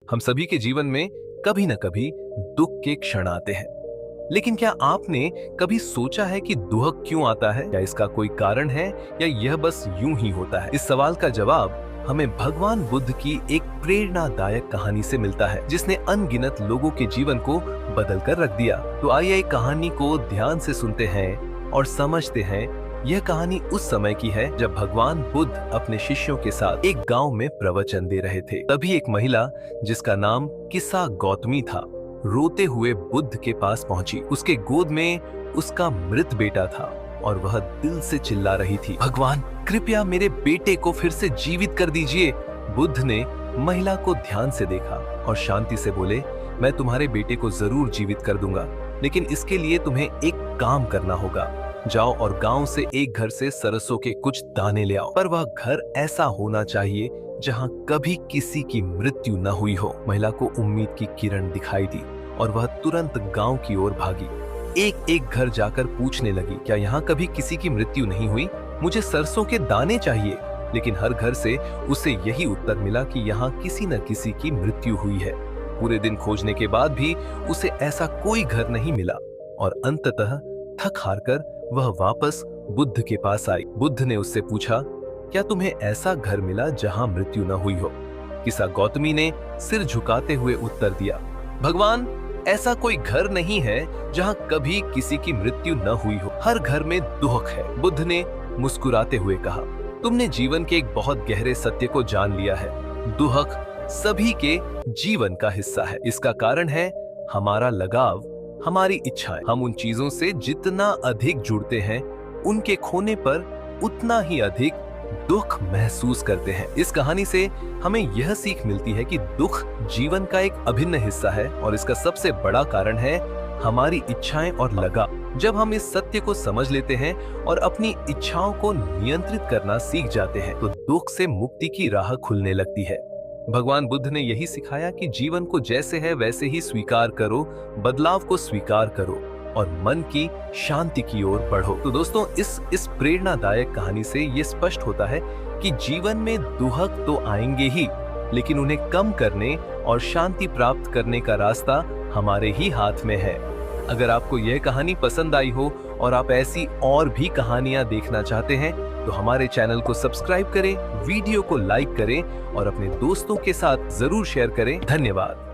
हम सभी के जीवन में कभी न कभी दुख के क्षण आते हैं, लेकिन क्या आपने कभी सोचा है कि दुख क्यों आता है? क्या इसका कोई कारण है या यह बस यूं ही होता है? इस सवाल का जवाब हमें भगवान बुद्ध की एक प्रेरणादायक कहानी से मिलता है, जिसने अनगिनत लोगों के जीवन को बदल कर रख दिया। तो आइए कहानी को ध्यान से सुनते हैं और समझते हैं। यह कहानी उस समय की है जब भगवान बुद्ध अपने शिष्यों के साथ एक गांव में प्रवचन दे रहे थे। तभी एक महिला जिसका नाम किस्सा गौतमी था, रोते हुए बुद्ध के पास पहुंची। उसके गोद में उसका मृत बेटा था और वह दिल से चिल्ला रही थी, भगवान कृपया मेरे बेटे को फिर से जीवित कर दीजिए। बुद्ध ने महिला को ध्यान से देखा और शांति से बोले, मैं तुम्हारे बेटे को जरूर जीवित कर दूंगा, लेकिन इसके लिए तुम्हें एक काम करना होगा। जाओ और गांव से एक घर से सरसों के कुछ दाने ले आओ, पर वह घर ऐसा होना चाहिए जहां कभी किसी की मृत्यु न हुई हो। महिला को उम्मीद की किरण दिखाई दी और वह तुरंत गांव की ओर भागी। एक एक घर जाकर पूछने लगी, क्या यहाँ कभी किसी की मृत्यु नहीं हुई? मुझे सरसों के दाने चाहिए। लेकिन हर घर से उसे यही उत्तर मिला कि यहाँ किसी न किसी की मृत्यु हुई है। पूरे दिन खोजने के बाद भी उसे ऐसा कोई घर नहीं मिला और अंततः थक हार कर वह वापस बुद्ध के पास आई। बुद्ध ने उससे पूछा, क्या तुम्हें ऐसा घर मिला जहां मृत्यु न हुई हो? किस्सा गौतमी ने सिर झुकाते हुए उत्तर दिया, भगवान ऐसा कोई घर नहीं है जहां कभी किसी की मृत्यु न हुई हो। हर घर में दुख है। बुद्ध ने मुस्कुराते हुए कहा, तुमने जीवन के एक बहुत गहरे सत्य को जान लिया है। दुख सभी के जीवन का हिस्सा है। इसका कारण है हमारा लगाव, हमारी इच्छाएं। हम उन चीजों से जितना अधिक जुड़ते हैं, उनके खोने पर उतना ही अधिक दुख महसूस करते हैं। इस कहानी से हमें यह सीख मिलती है कि दुख जीवन का एक अभिन्न हिस्सा है और इसका सबसे बड़ा कारण है हमारी इच्छाएं और लगाव। जब हम इस सत्य को समझ लेते हैं और अपनी इच्छाओं को नियंत्रित करना सीख जाते हैं, तो दुख से मुक्ति की राह खुलने लगती है। भगवान बुद्ध ने यही सिखाया कि जीवन को जैसे है वैसे ही स्वीकार करो, बदलाव को स्वीकार करो और मन की शांति की ओर बढ़ो। तो दोस्तों, इस प्रेरणादायक कहानी से ये स्पष्ट होता है कि जीवन में दुख तो आएंगे ही, लेकिन उन्हें कम करने और शांति प्राप्त करने का रास्ता हमारे ही हाथ में है। अगर आपको यह कहानी पसंद आई हो और आप ऐसी और भी कहानियां देखना चाहते हैं, तो हमारे चैनल को सब्सक्राइब करें, वीडियो को लाइक करें और अपने दोस्तों के साथ जरूर शेयर करें। धन्यवाद।